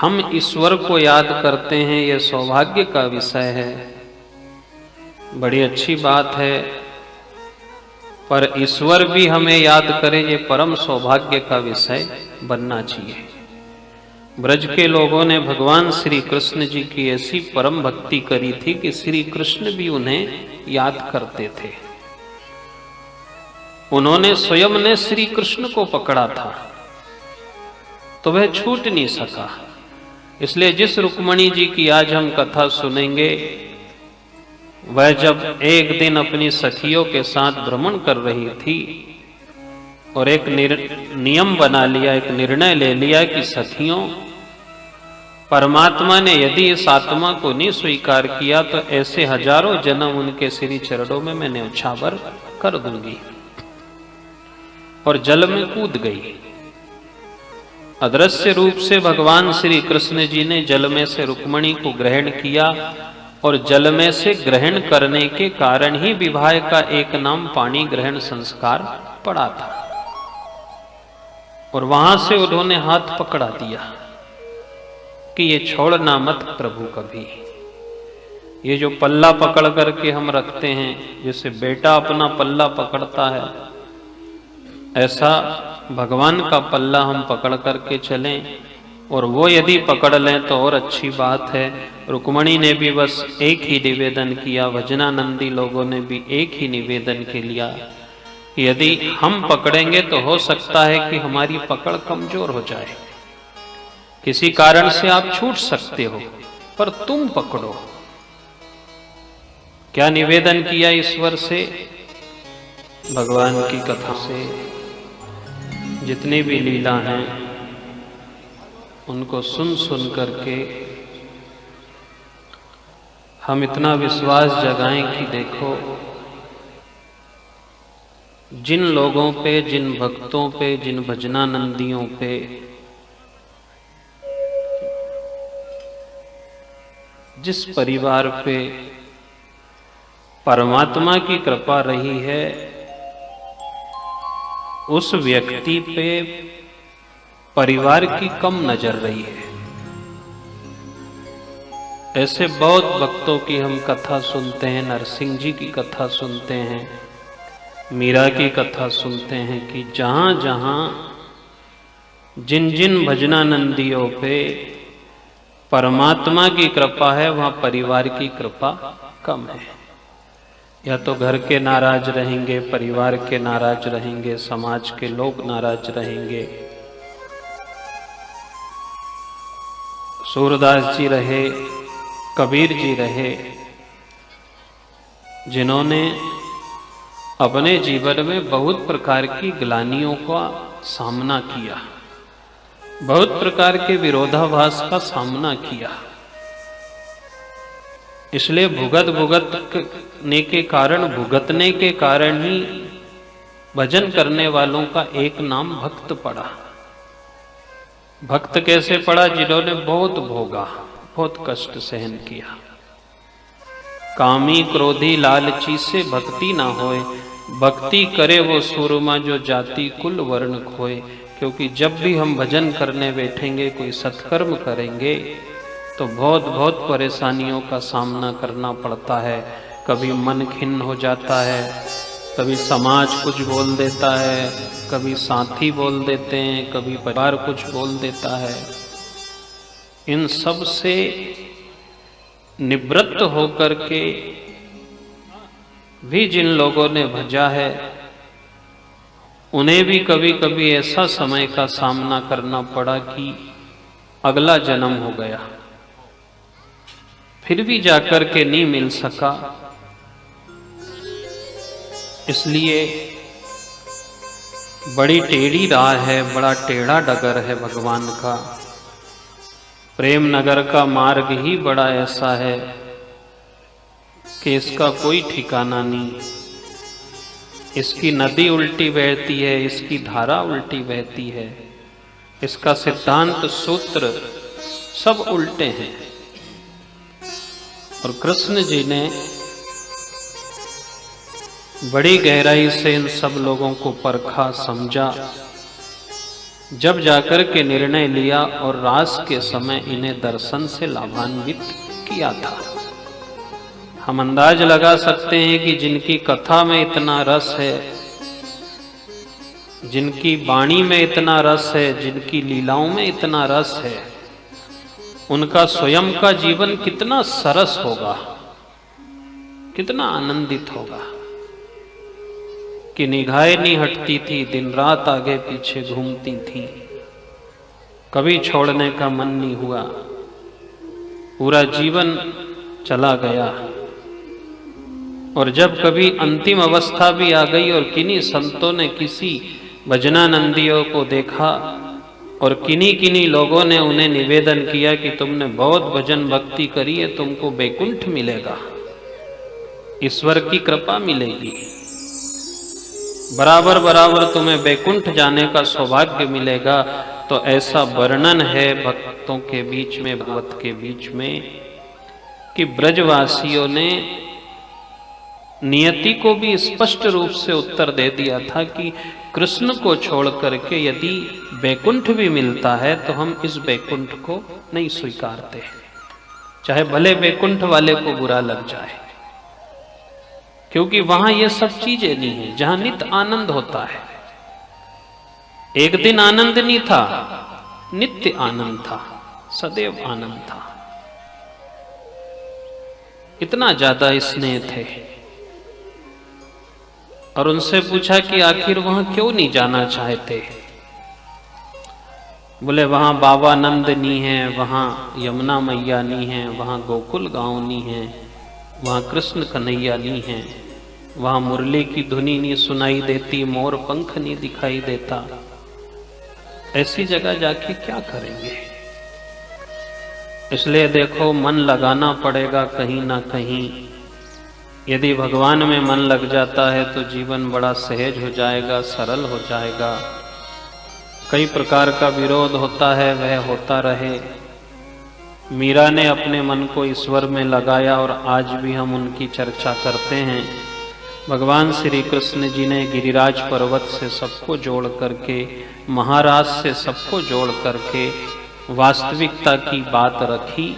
हम ईश्वर को याद करते हैं, यह सौभाग्य का विषय है, बड़ी अच्छी बात है। पर ईश्वर भी हमें याद करे, ये परम सौभाग्य का विषय बनना चाहिए। ब्रज के लोगों ने भगवान श्री कृष्ण जी की ऐसी परम भक्ति करी थी कि श्री कृष्ण भी उन्हें याद करते थे। उन्होंने स्वयं ने श्री कृष्ण को पकड़ा था तो वह छूट नहीं सका। इसलिए जिस रुक्मणी जी की आज हम कथा सुनेंगे, वह जब एक दिन अपनी सखियों के साथ भ्रमण कर रही थी और एक नियम बना लिया, एक निर्णय ले लिया कि सखियों, परमात्मा ने यदि इस आत्मा को नहीं स्वीकार किया तो ऐसे हजारों जन्म उनके श्री चरणों में मैं न्यौछावर कर दूंगी। और जल में कूद गई। अदृश्य रूप से भगवान श्री कृष्ण जी ने जल में से रुक्मणी को ग्रहण किया और जल में से ग्रहण करने के कारण ही विवाह का एक नाम पाणी ग्रहण संस्कार पड़ा था। और वहां से उन्होंने हाथ पकड़ा दिया कि ये छोड़ना मत प्रभु कभी। ये जो पल्ला पकड़ करके हम रखते हैं, जैसे बेटा अपना पल्ला पकड़ता है, ऐसा भगवान का पल्ला हम पकड़ करके चलें। और वो यदि पकड़ लें तो और अच्छी बात है। रुक्मणी ने भी बस एक ही निवेदन किया, भजनानंदी लोगों ने भी एक ही निवेदन के लिया, यदि हम पकड़ेंगे तो हो सकता है कि हमारी पकड़ कमजोर हो जाए, किसी कारण से आप छूट सकते हो, पर तुम पकड़ो। क्या निवेदन किया ईश्वर से? भगवान की कथा से जितनी भी लीला हैं उनको सुन सुन करके हम इतना विश्वास जगाएं कि देखो, जिन लोगों पे, जिन भक्तों पे, जिन भजनानंदियों पे जिस परिवार पे परमात्मा की कृपा रही है, उस व्यक्ति पे परिवार की कम नजर रही है। ऐसे बहुत भक्तों की हम कथा सुनते हैं, नरसिंह जी की कथा सुनते हैं, मीरा की कथा सुनते हैं कि जहां जहां जिन जिन भजनानंदियों पे परमात्मा की कृपा है, वहां परिवार की कृपा कम है। या तो घर के नाराज रहेंगे, परिवार के नाराज रहेंगे, समाज के लोग नाराज रहेंगे। सूरदास जी रहे, कबीर जी रहे, जिन्होंने अपने जीवन में बहुत प्रकार की ग्लानियों का सामना किया, बहुत प्रकार के विरोधाभास का सामना किया। इसलिए भुगतने के कारण ही भजन करने वालों का एक नाम भक्त पड़ा। भक्त कैसे पड़ा? जिन्होंने बहुत भोगा, बहुत कष्ट सहन किया। कामी क्रोधी लालची से भक्ति ना होए, भक्ति करे वो सूरमा जो जाति कुल वर्ण खोए। क्योंकि जब भी हम भजन करने बैठेंगे, कोई सत्कर्म करेंगे, तो बहुत बहुत परेशानियों का सामना करना पड़ता है। कभी मन खिन्न हो जाता है, कभी समाज कुछ बोल देता है, कभी साथी बोल देते हैं, कभी परिवार कुछ बोल देता है। इन सब से निवृत्त होकर के भी जिन लोगों ने भजा है, उन्हें भी कभी कभी ऐसा समय का सामना करना पड़ा कि अगला जन्म हो गया, फिर भी जाकर के नहीं मिल सका। इसलिए बड़ी टेढ़ी राह है, बड़ा टेढ़ा डगर है भगवान का। प्रेम नगर का मार्ग ही बड़ा ऐसा है कि इसका कोई ठिकाना नहीं। इसकी नदी उल्टी बहती है, इसकी धारा उल्टी बहती है, इसका सिद्धांत सूत्र सब उल्टे हैं। और कृष्ण जी ने बड़ी गहराई से इन सब लोगों को परखा, समझा, जब जाकर के निर्णय लिया और रास के समय इन्हें दर्शन से लाभान्वित किया था। हम अंदाज लगा सकते हैं कि जिनकी कथा में इतना रस है, जिनकी वाणी में इतना रस है, जिनकी लीलाओं में इतना रस है, उनका स्वयं का जीवन कितना सरस होगा, कितना आनंदित होगा कि निगाहें नहीं हटती थी, दिन रात आगे पीछे घूमती थी, कभी छोड़ने का मन नहीं हुआ, पूरा जीवन चला गया। और जब कभी अंतिम अवस्था भी आ गई और किन्हीं संतों ने किसी भजनानंदियों को देखा और किन्हीं लोगों ने उन्हें निवेदन किया कि तुमने बहुत भजन भक्ति करी है, तुमको बैकुंठ मिलेगा, ईश्वर की कृपा मिलेगी, बराबर बराबर तुम्हें बैकुंठ जाने का सौभाग्य मिलेगा। तो ऐसा वर्णन है भक्तों के बीच में, भगवत के बीच में, कि ब्रजवासियों ने नियति को भी स्पष्ट रूप से उत्तर दे दिया था कि कृष्ण को छोड़ करके यदि बैकुंठ भी मिलता है तो हम इस बैकुंठ को नहीं स्वीकारते, चाहे भले बैकुंठ वाले को बुरा लग जाए, क्योंकि वहां ये सब चीजें नहीं है जहां नित्य आनंद होता है। एक दिन आनंद नहीं था, नित्य आनंद था, सदैव आनंद था, इतना ज्यादा स्नेह थे। और उनसे पूछा कि आखिर वहां क्यों नहीं जाना चाहते? बोले वहां बाबा नंद नहीं है, वहां यमुना मैया नहीं है, वहां गोकुल गांव नहीं है, वहां कृष्ण कन्हैया नहीं है, वहां मुरली की धुनी नहीं सुनाई देती, मोर पंख नहीं दिखाई देता, ऐसी जगह जाके क्या करेंगे? इसलिए देखो, मन लगाना पड़ेगा कहीं ना कहीं। यदि भगवान में मन लग जाता है तो जीवन बड़ा सहज हो जाएगा, सरल हो जाएगा। कई प्रकार का विरोध होता है, वह होता रहे। मीरा ने अपने मन को ईश्वर में लगाया और आज भी हम उनकी चर्चा करते हैं। भगवान श्री कृष्ण जी ने गिरिराज पर्वत से सबको जोड़ करके, महाराज से सबको जोड़ करके वास्तविकता की बात रखी